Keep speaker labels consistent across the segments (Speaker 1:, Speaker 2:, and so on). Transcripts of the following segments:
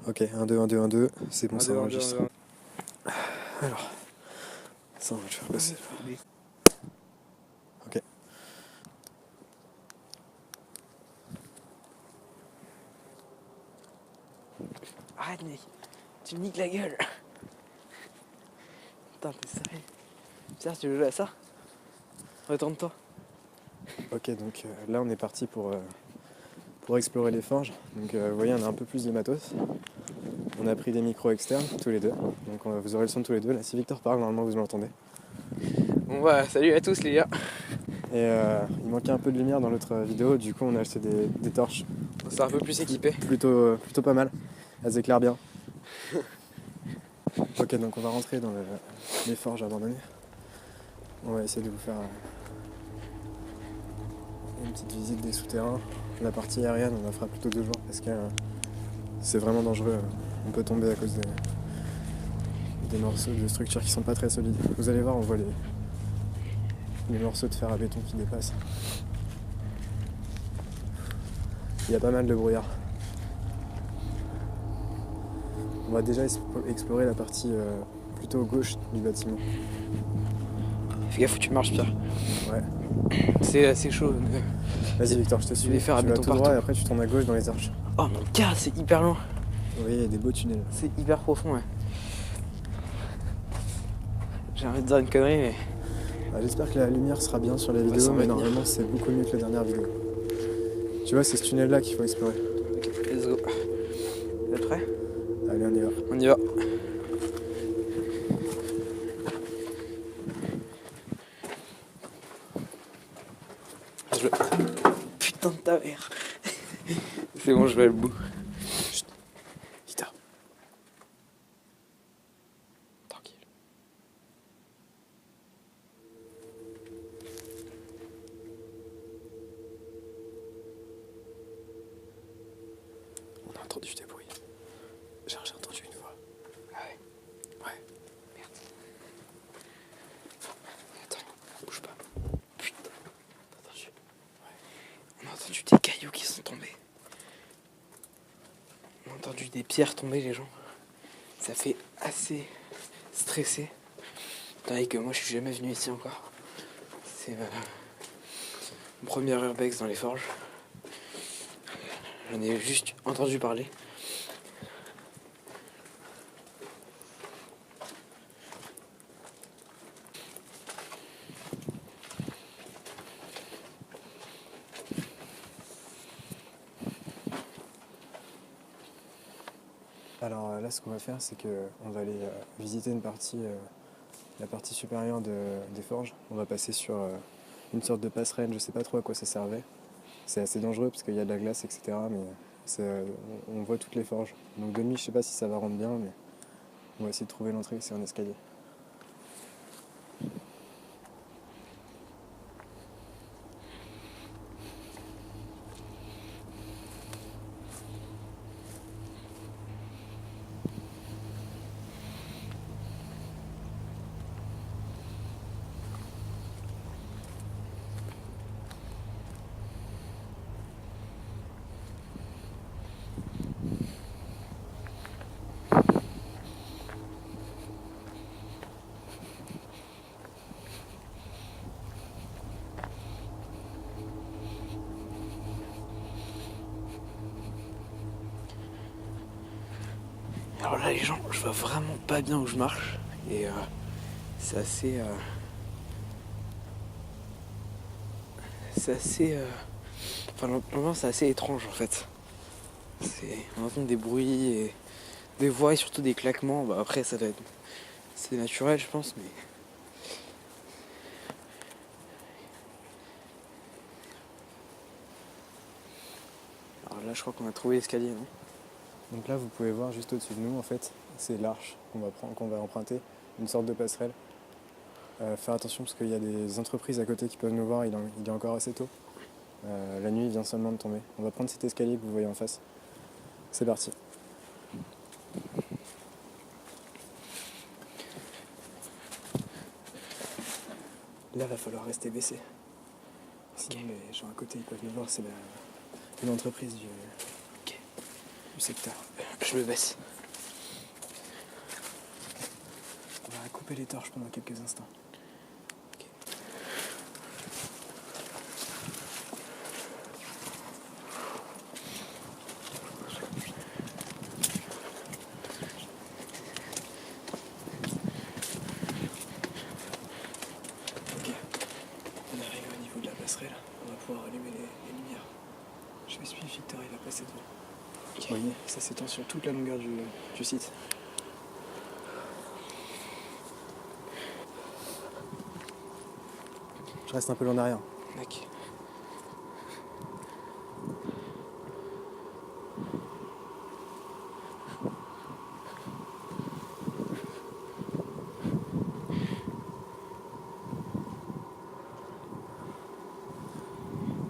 Speaker 1: Ok, 1, 2, 1, 2, 1, 2, c'est bon,
Speaker 2: 1,
Speaker 1: ça
Speaker 2: 2, 1, 2, 1,
Speaker 1: enregistre.
Speaker 2: 2, 1.
Speaker 1: Alors, ça, on va le faire passer. Ok.
Speaker 2: Arrête mec, tu me niques la gueule. Putain t'es sérieux? Putain tu veux jouer à ça? Retourne-toi.
Speaker 1: Ok, donc là, on est parti pour explorer les forges. Donc, vous voyez, on a un peu plus de matos. On a pris des micros externes, tous les deux. Donc, vous aurez le son de tous les deux. Là, si Victor parle, normalement, vous l'entendez.
Speaker 2: Bon bah salut à tous les gars.
Speaker 1: Et il manquait un peu de lumière dans l'autre vidéo, du coup, on a acheté des torches.
Speaker 2: C'est un peu plus équipé.
Speaker 1: Plutôt pas mal. Elles éclairent bien. Ok, donc on va rentrer dans les forges abandonnées. On va essayer de vous faire une petite visite des souterrains. La partie aérienne, on la fera plutôt 2 jours parce que c'est vraiment dangereux. On peut tomber à cause des morceaux de structures qui sont pas très solides. Vous allez voir, on voit les morceaux de fer à béton qui dépassent. Il y a pas mal de brouillard. On va déjà explorer la partie plutôt gauche du bâtiment.
Speaker 2: Fais gaffe où tu marches Pierre.
Speaker 1: Ouais.
Speaker 2: C'est assez chaud.
Speaker 1: Vas-y Victor, je te suis.
Speaker 2: Les fers à
Speaker 1: Tu vas
Speaker 2: béton
Speaker 1: tout droit
Speaker 2: partout.
Speaker 1: et après tu tournes à gauche dans les arches.
Speaker 2: Oh mon gars c'est hyper loin.
Speaker 1: Vous voyez, il y a des beaux tunnels.
Speaker 2: C'est hyper profond ouais. J'ai envie de dire une connerie mais.
Speaker 1: J'espère que la lumière sera bien sur la vidéo,
Speaker 2: ça va
Speaker 1: mais
Speaker 2: venir.
Speaker 1: normalement c'est beaucoup mieux que la dernière vidéo. Tu vois, c'est ce tunnel là qu'il faut explorer.
Speaker 2: Ok, let's go. Vous êtes prêts?
Speaker 1: Allez, on y va.
Speaker 2: On y va. Putain de ta mère. C'est bon, je vais au bout.
Speaker 1: Chut. Victor.
Speaker 2: Tranquille.
Speaker 1: On a entendu des bruits. J'ai entendu une voix.
Speaker 2: Ah ouais.
Speaker 1: Ouais.
Speaker 2: Merde. Attends, bouge pas. Putain. T'as entendu? Ouais. On a entendu des cailloux qui sont tombés. On a entendu des pierres tomber, les gens. Ça fait assez stressé. Tandis que moi, je suis jamais venu ici encore. C'est mon premier urbex dans les forges. J'en ai juste entendu parler.
Speaker 1: Alors là, ce qu'on va faire, c'est qu'on va aller visiter la partie supérieure des forges. On va passer sur une sorte de passerelle, je sais pas trop à quoi ça servait. C'est assez dangereux parce qu'il y a de la glace, etc. Mais on voit toutes les forges. Donc de nuit, je sais pas si ça va rendre bien, mais on va essayer de trouver l'entrée, c'est un escalier.
Speaker 2: Alors là, les gens, je vois vraiment pas bien où je marche. Et c'est assez. C'est assez. Enfin, l'ambiance c'est assez étrange en fait. On entend des bruits et des voix et surtout des claquements. Bah, après, ça doit être. C'est naturel, je pense, mais. Alors Là, je crois qu'on a trouvé l'escalier, non?
Speaker 1: Donc là, vous pouvez voir juste au-dessus de nous, en fait, c'est l'arche qu'on va emprunter, une sorte de passerelle. Faire attention parce qu'il y a des entreprises à côté qui peuvent nous voir, il est encore assez tôt. La nuit vient seulement de tomber. On va prendre cet escalier que vous voyez en face. C'est parti. Là, va falloir rester baissé. Sinon, les gens à côté, ils peuvent nous voir, c'est une entreprise du secteur.
Speaker 2: Je me baisse.
Speaker 1: On va couper les torches pendant quelques instants. Ok, on arrive au niveau de la passerelle, on va pouvoir allumer les lumières. Je vais suivre Victor, il va passer devant. Vous voyez, ça s'étend sur toute la longueur du site. Je reste un peu loin derrière.
Speaker 2: Ok.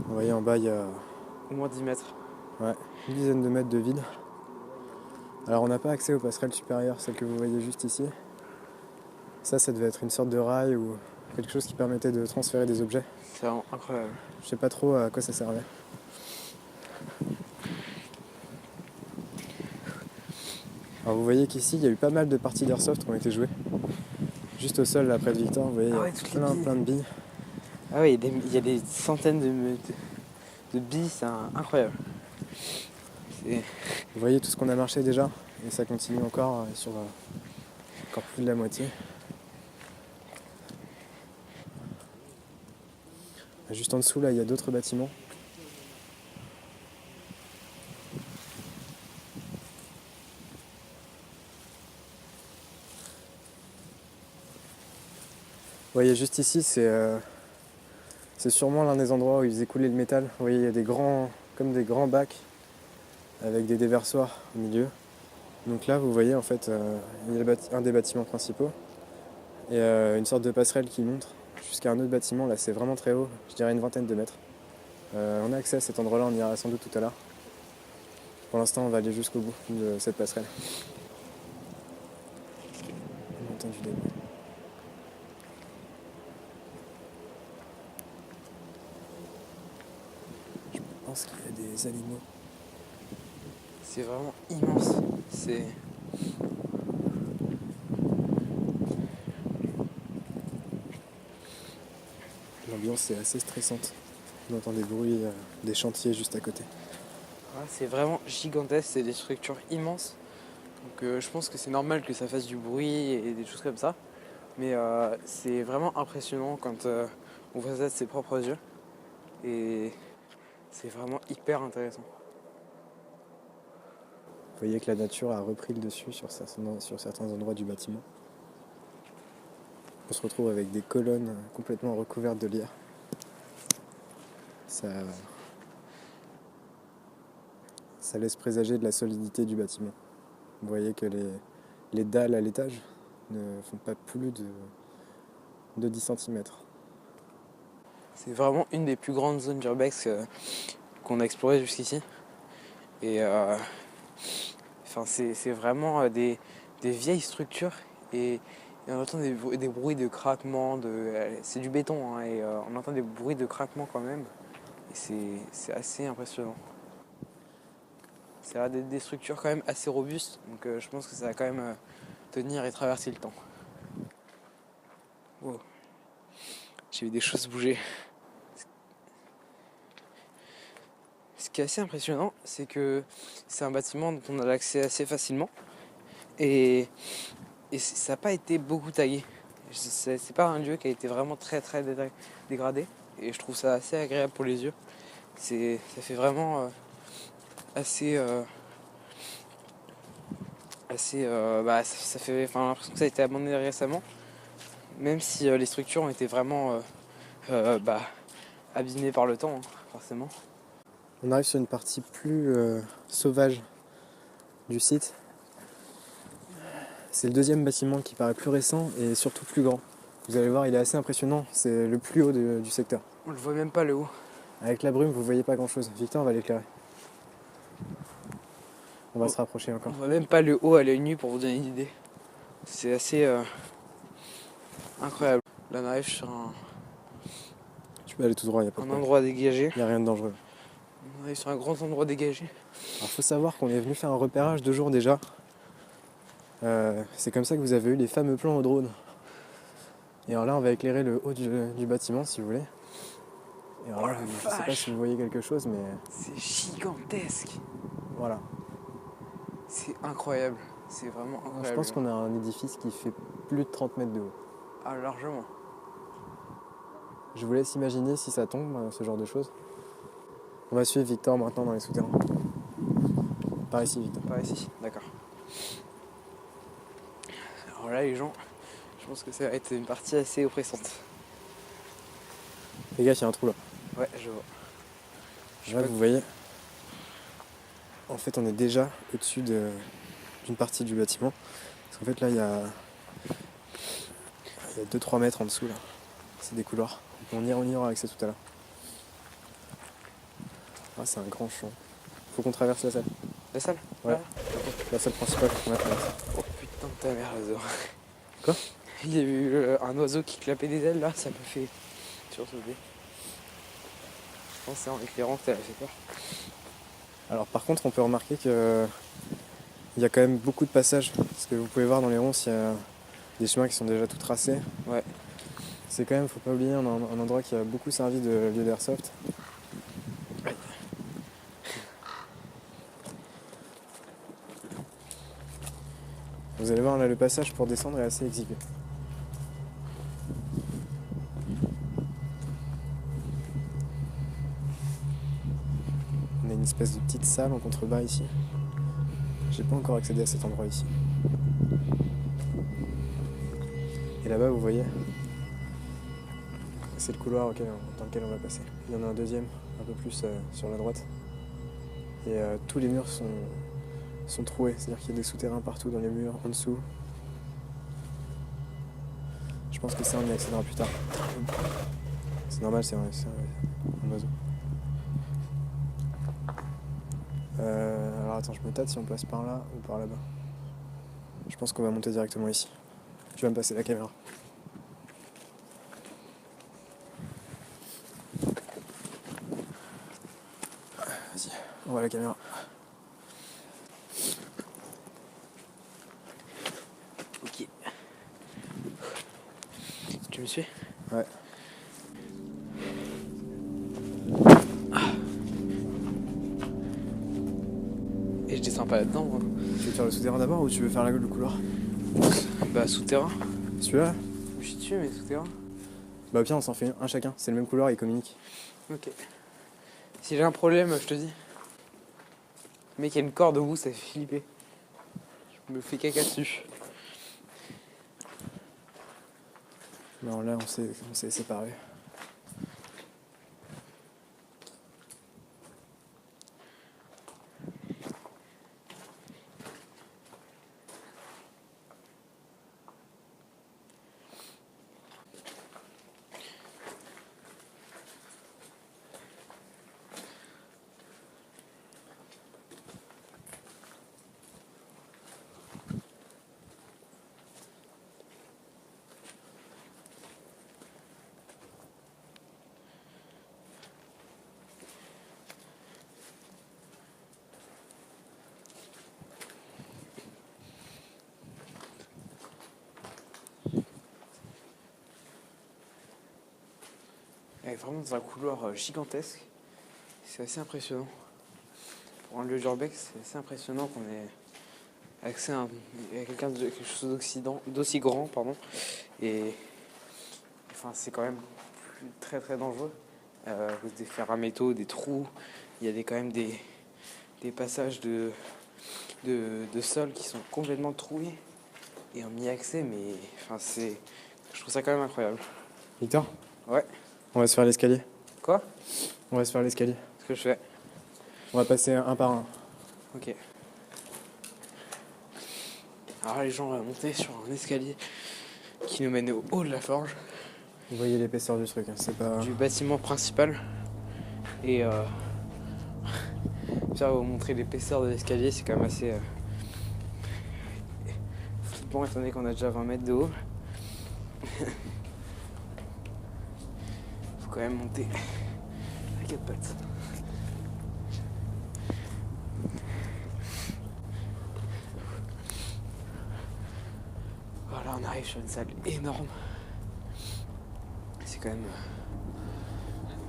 Speaker 1: Vous voyez, en bas, il y a
Speaker 2: Au moins 10 mètres.
Speaker 1: une dizaine de mètres de vide. Alors, on n'a pas accès aux passerelles supérieures, celles que vous voyez juste ici. Ça devait être une sorte de rail ou quelque chose qui permettait de transférer des objets.
Speaker 2: C'est vraiment incroyable.
Speaker 1: Je sais pas trop à quoi ça servait. Alors vous voyez qu'ici, il y a eu pas mal de parties d'airsoft qui ont été jouées. Juste au sol, là, près de Victor, vous voyez, il y a
Speaker 2: toutes les billes.
Speaker 1: plein de billes.
Speaker 2: Ah oui, il y a des centaines de billes, c'est incroyable.
Speaker 1: Vous voyez tout ce qu'on a marché déjà, et ça continue encore sur encore plus de la moitié. Juste en dessous, là, il y a d'autres bâtiments. Vous voyez juste ici, c'est sûrement l'un des endroits où ils faisaient couler le métal. Vous voyez, il y a des grands bacs avec des déversoirs au milieu. Donc là, vous voyez, en fait, il y a un des bâtiments principaux et une sorte de passerelle qui monte jusqu'à un autre bâtiment. Là, c'est vraiment très haut, je dirais une vingtaine de mètres. On a accès à cet endroit-là, on ira sans doute tout à l'heure. Pour l'instant, on va aller jusqu'au bout de cette passerelle. On entend du début. Je pense qu'il y a des animaux.
Speaker 2: C'est vraiment immense.
Speaker 1: L'ambiance est assez stressante. On entend des bruits des chantiers juste à côté.
Speaker 2: C'est vraiment gigantesque, c'est des structures immenses. Donc je pense que c'est normal que ça fasse du bruit et des choses comme ça. Mais c'est vraiment impressionnant quand on voit ça de ses propres yeux. Et c'est vraiment hyper intéressant.
Speaker 1: Vous voyez que la nature a repris le dessus sur certains endroits du bâtiment. On se retrouve avec des colonnes complètement recouvertes de lierre. Ça laisse présager de la solidité du bâtiment. Vous voyez que les dalles à l'étage ne font pas plus de 10 cm.
Speaker 2: C'est vraiment une des plus grandes zones d'urbex qu'on a explorées jusqu'ici. Et c'est vraiment des vieilles structures et on entend des bruits de craquement, c'est du béton hein, et on entend des bruits de craquement quand même. Et c'est assez impressionnant. Ça a des structures quand même assez robustes, donc je pense que ça va quand même tenir et traverser le temps. Wow. J'ai vu des choses bouger. Ce qui est assez impressionnant, c'est que c'est un bâtiment dont on a l'accès assez facilement et ça n'a pas été beaucoup taillé. C'est pas un lieu qui a été vraiment très très dégradé et je trouve ça assez agréable pour les yeux. Ça fait vraiment ça fait l'impression que ça a été abandonné récemment, même si les structures ont été vraiment abîmées par le temps, hein, forcément.
Speaker 1: On arrive sur une partie plus sauvage du site. C'est le deuxième bâtiment qui paraît plus récent et surtout plus grand. Vous allez voir, il est assez impressionnant. C'est le plus haut du secteur.
Speaker 2: On le voit même pas le haut.
Speaker 1: Avec la brume, vous voyez pas grand chose. Victor, on va l'éclairer. On va se rapprocher
Speaker 2: On
Speaker 1: encore.
Speaker 2: voit même pas le haut à l'œil nu pour vous donner une idée. C'est assez incroyable. Là on arrive sur
Speaker 1: Tu peux aller tout droit, il n'y a pas de
Speaker 2: un
Speaker 1: problème.
Speaker 2: endroit dégagé.
Speaker 1: Il n'y a rien de dangereux.
Speaker 2: On arrive sur un grand endroit dégagé.
Speaker 1: Alors faut savoir qu'on est venu faire un repérage 2 jours déjà. C'est comme ça que vous avez eu les fameux plans au drone. Et alors là, on va éclairer le haut du bâtiment si vous voulez. Et alors là, je ne sais pas si vous voyez quelque chose, mais
Speaker 2: C'est gigantesque.
Speaker 1: voilà.
Speaker 2: C'est incroyable. C'est vraiment incroyable.
Speaker 1: Je pense qu'on a un édifice qui fait plus de 30 mètres de haut.
Speaker 2: Ah, largement.
Speaker 1: Je vous laisse imaginer si ça tombe, ce genre de choses. On va suivre Victor maintenant dans les souterrains. Par ici, Victor.
Speaker 2: Par ici, d'accord. Alors là, les gens, je pense que ça va être une partie assez oppressante.
Speaker 1: Les gars, il y a un trou là.
Speaker 2: Ouais, je vois.
Speaker 1: Là, vous voyez, en fait, on est déjà au-dessus d'une partie du bâtiment. Parce qu'en fait, là, il y a 2-3 mètres en dessous, là. C'est des couloirs. On y aura accès tout à l'heure. Ah, c'est un grand champ. Faut qu'on traverse la salle.
Speaker 2: La salle?
Speaker 1: Ouais.
Speaker 2: Là.
Speaker 1: La salle principale, faut qu'on la traverse.
Speaker 2: Oh putain de ta mère, l'oiseau.
Speaker 1: Quoi?
Speaker 2: Il y a eu un oiseau qui clapait des ailes là, ça me fait sursauter. Je pense que c'est en éclairant que ça a fait peur.
Speaker 1: Alors, par contre, on peut remarquer que il y a quand même beaucoup de passages. Parce que vous pouvez voir dans les ronces, il y a des chemins qui sont déjà tout tracés.
Speaker 2: Ouais.
Speaker 1: C'est quand même, faut pas oublier, un endroit qui a beaucoup servi de lieu d'airsoft. Vous allez voir, là, le passage pour descendre est assez exigu. On a une espèce de petite salle en contrebas ici. J'ai pas encore accédé à cet endroit ici. Et là-bas, vous voyez, c'est le couloir dans lequel on va passer. Il y en a un deuxième, un peu plus sur la droite. Et tous les murs sont troués, c'est-à-dire qu'il y a des souterrains partout dans les murs, en dessous. Je pense que ça, on y accédera plus tard. C'est normal, c'est un oiseau. Alors attends, je me tâte si on passe par là ou par là-bas. Je pense qu'on va monter directement ici. Tu vas me passer la caméra. Vas-y, on voit la caméra.
Speaker 2: Ok. Tu me suis?
Speaker 1: Ouais.
Speaker 2: Et je descends pas là-dedans, moi.
Speaker 1: Tu veux faire le souterrain d'abord ou tu veux faire le couloir?
Speaker 2: Bah, souterrain.
Speaker 1: Celui-là?
Speaker 2: Je suis dessus, mais souterrain.
Speaker 1: Bah au pire, on s'en fait un chacun. C'est le même couloir et ils communiquent.
Speaker 2: Ok. Si j'ai un problème, je te dis. Le mec, il y a une corde au bout, ça fait flipper. Je me fais caca dessus.
Speaker 1: Non, là, on s'est séparés.
Speaker 2: Elle est vraiment dans un couloir gigantesque. C'est assez impressionnant. Pour un lieu d'urbex, c'est assez impressionnant qu'on ait accès à quelque chose d'aussi grand, pardon. Et enfin, c'est quand même très très dangereux. À cause des fers à métaux, des trous. Il y a quand même des passages de sol qui sont complètement troués. Et on y a accès, mais enfin, je trouve ça quand même incroyable.
Speaker 1: Victor?
Speaker 2: Ouais.
Speaker 1: On va se faire l'escalier.
Speaker 2: Quoi?
Speaker 1: On va se faire l'escalier.
Speaker 2: Ce que je fais.
Speaker 1: On va passer un par un.
Speaker 2: Ok. Alors là, les gens vont monter sur un escalier qui nous mène au haut de la forge,
Speaker 1: Vous voyez l'épaisseur du truc, hein. C'est pas...
Speaker 2: du bâtiment principal. Et Pierre va vous montrer l'épaisseur de l'escalier, c'est quand même assez flippant étant donné qu'on a déjà 20 mètres de haut. Faut quand même monter à 4 pattes. Voilà, on arrive sur une salle énorme. C'est quand même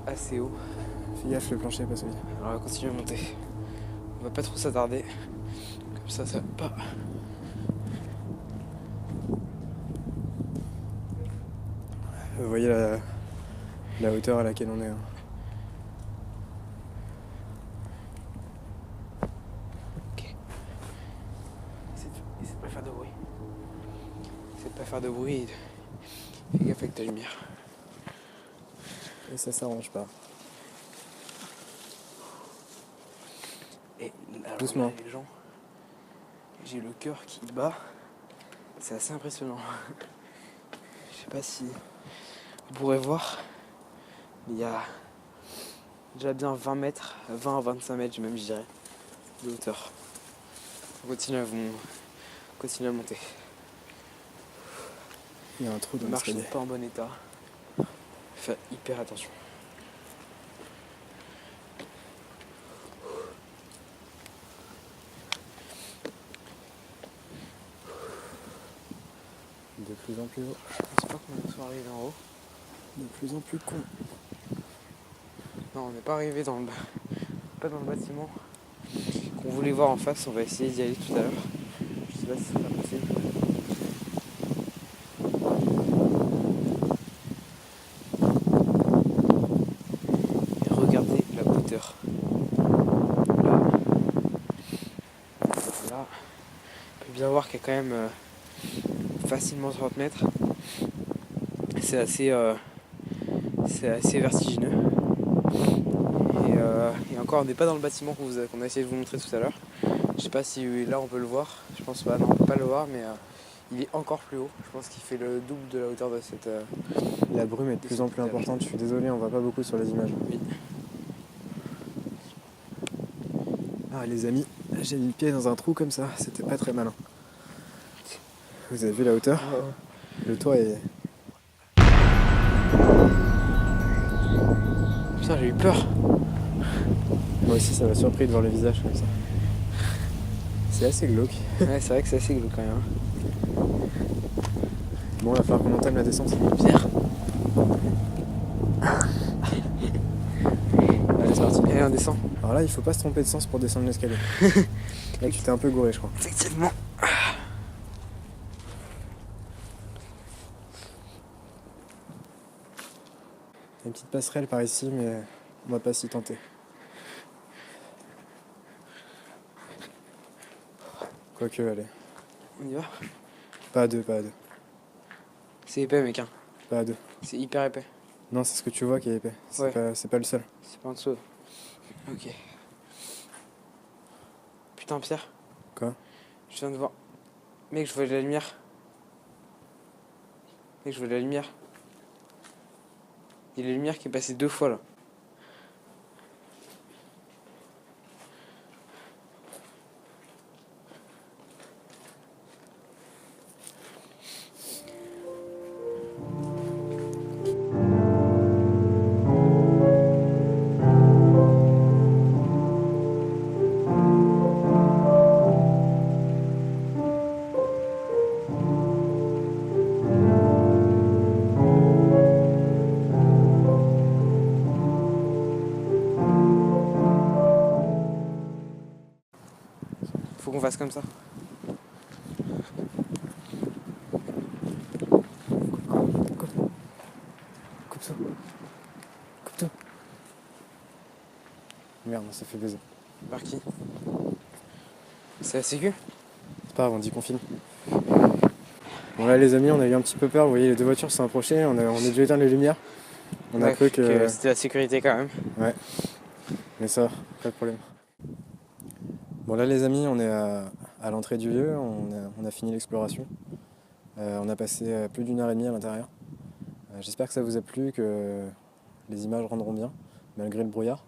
Speaker 2: assez haut.
Speaker 1: Fais gaffe, le plancher est pas solide.
Speaker 2: Alors on va continuer à monter. On va pas trop s'attarder. Comme ça va pas.
Speaker 1: Vous voyez la hauteur à laquelle on est, hein.
Speaker 2: Ok. Essaie de pas faire de bruit. Essaie de pas faire de bruit. Fais gaffe avec ta lumière.
Speaker 1: Et ça s'arrange pas.
Speaker 2: Et alors,
Speaker 1: Doucement.
Speaker 2: là, les gens, j'ai le cœur qui bat. C'est assez impressionnant. Je sais pas si vous pourrez voir, mais il y a déjà bien 20 mètres, 20 à 25 mètres même je dirais, de hauteur. On continue à monter.
Speaker 1: Il y a un trou
Speaker 2: Les
Speaker 1: dans
Speaker 2: marches
Speaker 1: l'escalier.
Speaker 2: sont pas en bon état. Fais hyper attention.
Speaker 1: De plus en plus haut.
Speaker 2: Je pense pas qu'on soit arrivé en haut.
Speaker 1: De plus en plus con.
Speaker 2: Non, on n'est pas arrivé pas dans le bâtiment qu'on voulait voir en face. On va essayer d'y aller tout à l'heure. Je sais pas si c'est pas possible. Et regardez la hauteur. Là, on peut bien voir qu'il y a quand même facilement 30 mètres. C'est assez vertigineux. Et encore, on n'est pas dans le bâtiment qu'on a essayé de vous montrer tout à l'heure. Je sais pas si là on peut le voir. Je pense pas, non, on peut pas le voir, mais il est encore plus haut. Je pense qu'il fait le double de la hauteur de cette.
Speaker 1: La brume est de plus en plus importante. Je suis désolé, on voit pas beaucoup sur les images.
Speaker 2: Oui.
Speaker 1: Ah les amis, j'ai mis le pied dans un trou comme ça. C'était pas très malin. Vous avez vu la hauteur? Le toit est...
Speaker 2: Putain, j'ai eu peur.
Speaker 1: Moi aussi ça m'a surpris de voir le visage comme ça. C'est assez glauque.
Speaker 2: Ouais, c'est vrai que c'est assez glauque quand même.
Speaker 1: Bon, il va falloir qu'on entame la descente.
Speaker 2: Pierre.
Speaker 1: Allez, c'est parti.
Speaker 2: Allez, on descend.
Speaker 1: Alors là, il faut pas se tromper de sens pour descendre l'escalier. Là, tu t'es un peu gouré, je crois.
Speaker 2: Effectivement.
Speaker 1: Il y a une petite passerelle par ici, mais on va pas s'y tenter. Quoique, allez.
Speaker 2: On y va.
Speaker 1: Pas à deux, pas à deux.
Speaker 2: C'est épais, mec. Hein.
Speaker 1: Pas à deux.
Speaker 2: C'est hyper épais.
Speaker 1: Non, c'est ce que tu vois qui est épais.
Speaker 2: Ouais.
Speaker 1: C'est pas le seul.
Speaker 2: C'est pas en dessous. Ok. Putain, Pierre.
Speaker 1: Quoi?
Speaker 2: Je viens de voir. Mec, je vois de la lumière. Mec, je vois de la lumière. Il y a la lumière qui est passée 2 fois là. Faut qu'on fasse comme ça.
Speaker 1: Coupe tout. Coupe tout. Merde, on s'est fait baiser.
Speaker 2: Par qui? C'est la sécu?
Speaker 1: C'est pas grave, on dit qu'on filme. Bon là les amis, on a eu un petit peu peur, vous voyez les deux voitures se sont approchées, on a dû éteindre les lumières. On a
Speaker 2: Ouais,
Speaker 1: cru que...
Speaker 2: c'était la sécurité quand même.
Speaker 1: Ouais. Mais ça, pas de problème. Bon là les amis, on est à l'entrée du lieu, on a fini l'exploration. On a passé plus d'une heure et demie à l'intérieur. J'espère que ça vous a plu, que les images rendront bien, malgré le brouillard.